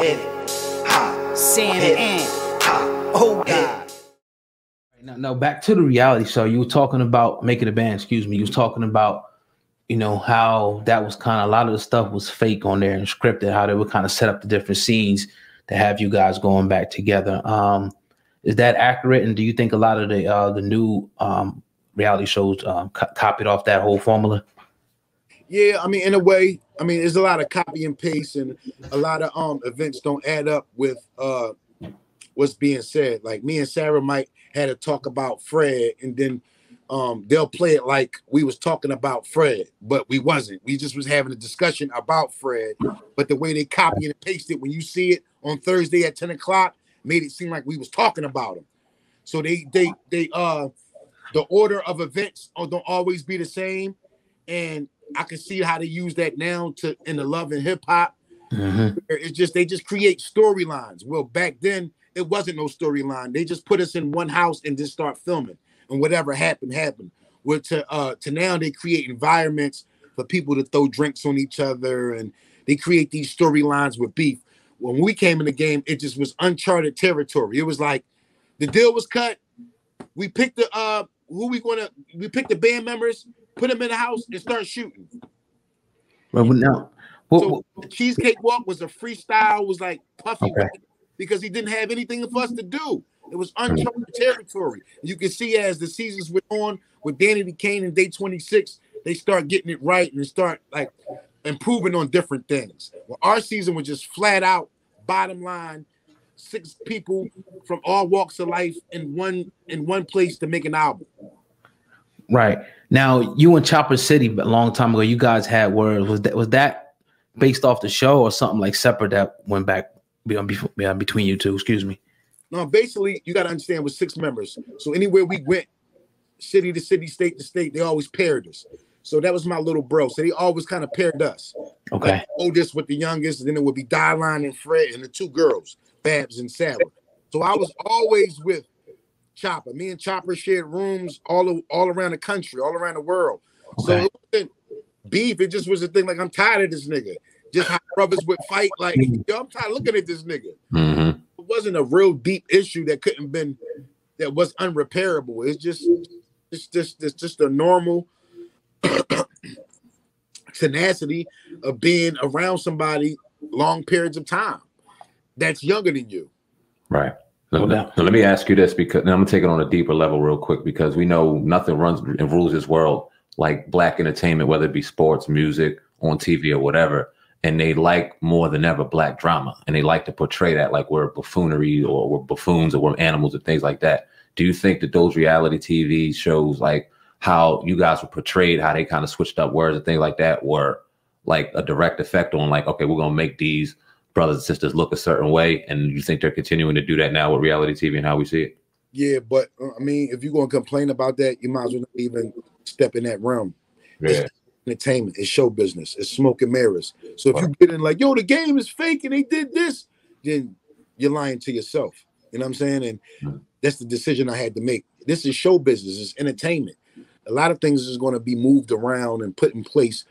hit it, ha, Sam hit and ha, oh God. Now back to the reality show. You were talking about making a band. Excuse me. You was talking about, you know, how that was kind of, a lot of the stuff was fake on there and scripted. How they would kind of set up the different scenes to have you guys going back together. Is that accurate? And do you think a lot of the new reality shows copied off that whole formula? Yeah, I mean, in a way, I mean, there's a lot of copy and paste, and a lot of events don't add up with what's being said. Like me and Sarah might had to talk about Fred, and then they'll play it like we was talking about Fred, but we wasn't. We just was having a discussion about Fred. But the way they copy and paste it, when you see it on Thursday at 10 o'clock, made it seem like we was talking about him. So the order of events don't always be the same, and I can see how they use that now in the love and hip hop. It's just they just create storylines. Well, back then it wasn't no storyline. They just put us in one house and just start filming, and whatever happened happened. Well, to now they create environments for people to throw drinks on each other, and they create these storylines with beef. When we came in the game, it just was uncharted territory. It was like the deal was cut. We picked the we picked the band members, put them in the house, and start shooting. Well, now, so the Cheesecake Walk was a freestyle, was like Puffy, because he didn't have anything for us to do. It was uncharted territory. You can see as the seasons went on with Danny DeCane and Day 26, they start getting it right and start like improving on different things. Well, our season was just flat out, bottom line, 6 people from all walks of life in one place to make an album. Right. Now, you and Chopper City a long time ago, you guys had words. Was that based off the show or something like separate that went back between you two? Excuse me. No, basically, you got to understand with 6 members. So anywhere we went, city to city, state to state, they always paired us. So that was my little bro. So they always kind of paired us. Okay. Like oldest with the youngest, and then it would be Dylan and Fred and the 2 girls, Babs and Sarah. So I was always with Chopper. Me and Chopper shared rooms all around the country, all around the world. Okay. So it wasn't beef. It just was a thing like, I'm tired of this nigga. Just how brothers would fight. Like, yo, I'm tired of looking at this nigga. It wasn't a real deep issue that was unrepairable. It's just a normal tenacity of being around somebody long periods of time that's younger than you. Right. So let me ask you this, because I'm gonna take it on a deeper level real quick, because we know nothing runs and rules this world like black entertainment, whether it be sports, music, on TV or whatever. And they like more than ever black drama, and they like to portray that like we're buffoonery or we're buffoons or we're animals and things like that. Do you think that those reality TV shows, like how you guys were portrayed, how they kind of switched up words and things like that, were like a direct effect on like, okay, we're gonna make these brothers and sisters look a certain way? And you think they're continuing to do that now with reality TV and how we see it? Yeah, but I mean, if you're gonna complain about that, you might as well not even step in that realm. Yeah. It's entertainment, it's show business, it's smoke and mirrors. So if you get in like, yo, the game is fake and they did this, then you're lying to yourself. You know what I'm saying? And that's the decision I had to make. This is show business, it's entertainment. A lot of things is going to be moved around and put in place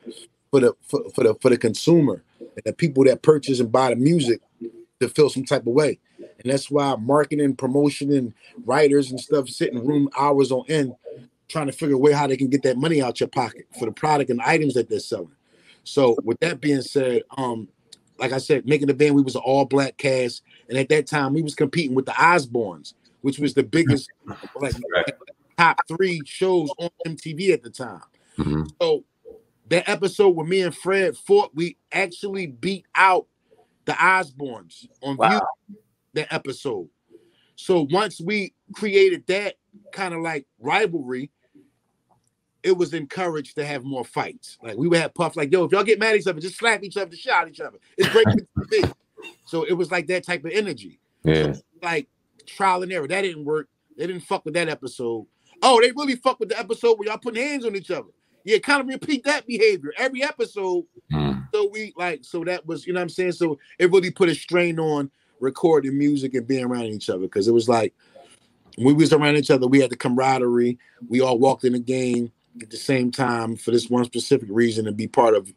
for the consumer and the people that purchase and buy the music to feel some type of way. And that's why marketing, promotion, and writers and stuff sit in room hours on end trying to figure a way how they can get that money out your pocket for the product and items that they're selling. So with that being said, like I said, making the band, we was an all-black cast, and at that time we was competing with the Osbournes, which was the biggest like top 3 shows on MTV at the time. So that episode where me and Fred fought, we actually beat out the Osbournes on View, that episode. So once we created that kind of like rivalry, it was encouraged to have more fights. Like we would have Puff like, yo, if y'all get mad at each other, just slap each other, shout each other. It's great for TV. So it was like that type of energy. Yeah. So, like trial and error. That didn't work. They didn't fuck with that episode. Oh, they really fuck with the episode where y'all putting hands on each other. Yeah, kind of repeat that behavior every episode. So that was, you know what I'm saying? So it really put a strain on recording music and being around each other, because it was like when we was around each other, we had the camaraderie. We all walked in the game at the same time for this one specific reason, to be part of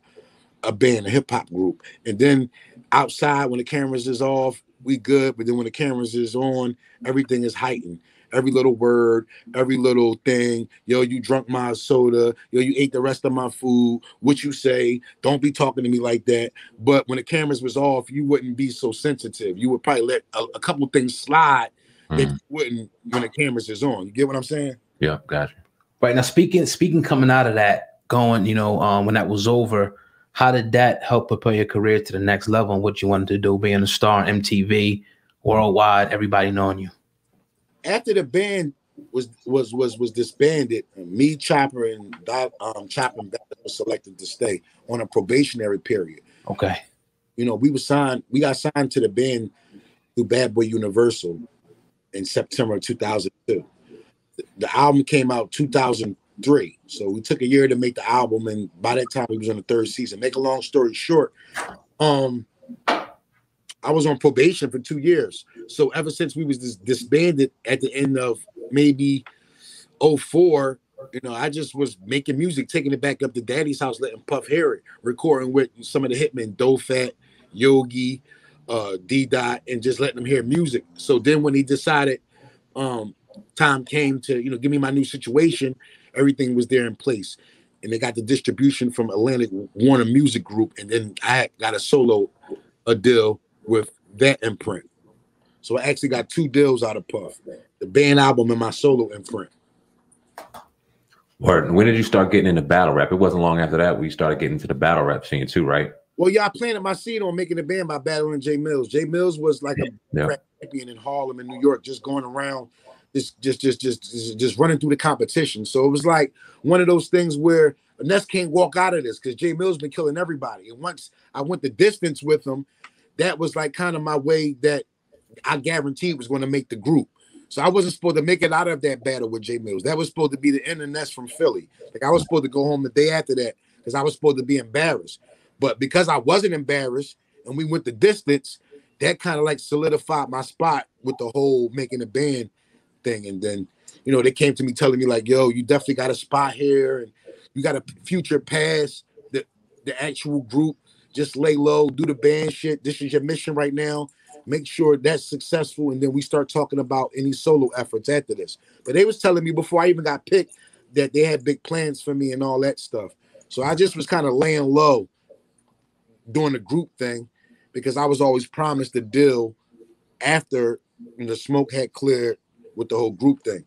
a band, a hip hop group. And then outside when the cameras is off, we good. But then when the cameras is on, everything is heightened. Every little word, every little thing. Yo, you drunk my soda. Yo, you ate the rest of my food. What you say? Don't be talking to me like that. But when the cameras was off, you wouldn't be so sensitive. You would probably let a couple things slide that you wouldn't when the cameras is on. You get what I'm saying? Yeah, gotcha. Right now, speaking coming out of that, going, when that was over, how did that help propel your career to the next level and what you wanted to do, being a star on MTV, worldwide, everybody knowing you? After the band was disbanded, me, Chopper, and Chopper and Ballard was selected to stay on a probationary period. Okay. We got signed to the band through Bad Boy Universal in September of 2002. The album came out 2003. So we took a year to make the album, and by that time we was on the third season. Make a long story short, I was on probation for 2 years. So ever since we was disbanded at the end of maybe 2004, I just was making music, taking it back up to Daddy's house, letting Puff hear it, recording with some of the hitmen, Dofat, Yogi, D-Dot, and just letting them hear music. So then when he decided time came to, give me my new situation, everything was there in place. And they got the distribution from Atlantic Warner Music Group. And then I got a deal with that imprint. So I actually got 2 deals out of Puff, the band album and my solo imprint. Word. When did you start getting into battle rap? It wasn't long after that we started getting into the battle rap scene too, right? Well, yeah, I planted my seed on making a band by battling Jay Mills. Jay Mills was like a rap champion in Harlem in New York, just going around, just running through the competition. So it was like one of those things where Eness can't walk out of this because Jay Mills been killing everybody. And once I went the distance with him, that was like kind of my way that I guaranteed was going to make the group. So I wasn't supposed to make it out of that battle with Jay Mills. That was supposed to be the Eness from Philly. Like I was supposed to go home the day after that because I was supposed to be embarrassed. But because I wasn't embarrassed and we went the distance, that kind of like solidified my spot with the whole making a band thing. And then, they came to me telling me like, yo, you definitely got a spot here and you got a future past the actual group. Just lay low, do the band shit. This is your mission right now. Make sure that's successful. And then we start talking about any solo efforts after this. But they was telling me before I even got picked that they had big plans for me and all that stuff. So I just was kind of laying low doing the group thing because I was always promised a deal after the smoke had cleared with the whole group thing.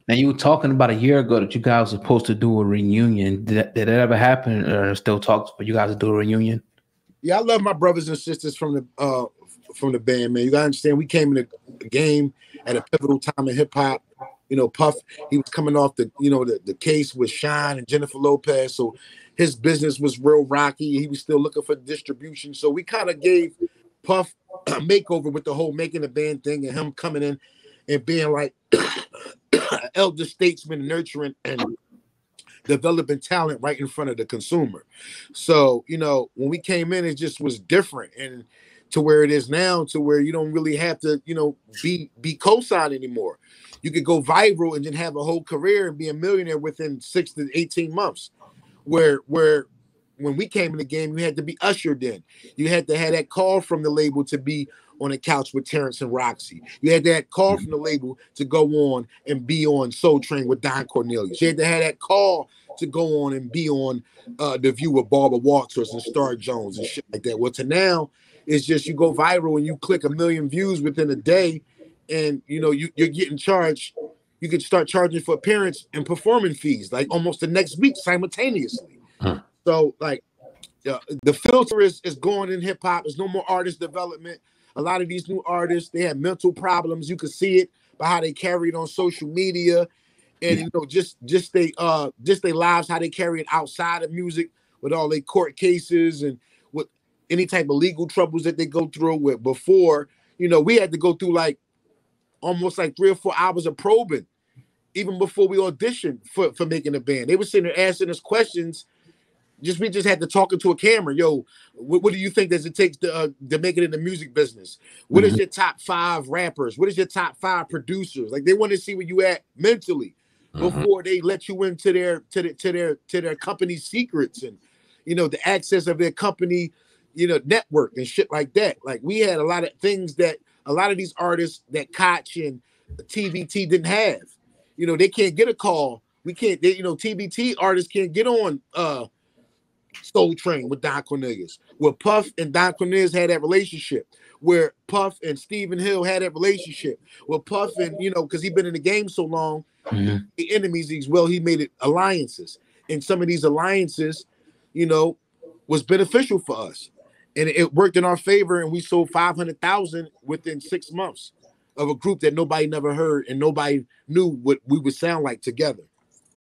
Now, you were talking about a year ago that you guys were supposed to do a reunion. Did that ever happen, or still talks for you guys to do a reunion? Yeah, I love my brothers and sisters from the band, man. You gotta understand, we came in the game at a pivotal time in hip hop. Puff, he was coming off the case with Shine and Jennifer Lopez, so his business was real rocky. He was still looking for distribution, so we kind of gave Puff a makeover with the whole making the band thing and him coming in and being like elder statesman, nurturing and developing talent right in front of the consumer. So, when we came in, it just was different. And to where it is now, to where you don't really have to, be co-signed anymore. You could go viral and then have a whole career and be a millionaire within 6 to 18 months. Where when we came in the game, you had to be ushered in. You had to have that call from the label to be on a couch with Terrence and Roxy. You had that call from the label to go on and be on Soul Train with Don Cornelius. You had to have that call to go on and be on The View with Barbara Walters and Star Jones and shit like that. Well, to now, it's just you go viral and you click 1 million views within a day, and you're getting charged. You can start charging for appearance and performing fees like almost the next week simultaneously. So like the filter is going in hip hop. There's no more artist development. A lot of these new artists, they have mental problems. You can see it by how they carry it on social media, and just their lives, how they carry it outside of music with all their court cases and with any type of legal troubles that they go through. With before, we had to go through like almost like 3 or 4 hours of probing, even before we auditioned for making a band. They were sitting there asking us questions. We just had to talk into a camera. Yo, what do you think does it take to make it in the music business? What is your top 5 rappers? What is your top 5 producers? Like they want to see where you at mentally before they let you into their company secrets and the access of their company, you know, network and shit like that. Like we had a lot of things that a lot of these artists that Koch and TVT didn't have. You know, they can't get a call. We can't, you know, TBT artists can't get on Soul Train with Don Cornelius, where Puff and Don Cornelius had that relationship, where Puff and Stephen Hill had that relationship, where Puff and, you know, because he'd been in the game so long, the enemies, he made it alliances. And some of these alliances, you know, was beneficial for us. And it worked in our favor, and we sold 500,000 within 6 months of a group that nobody never heard and nobody knew what we would sound like together.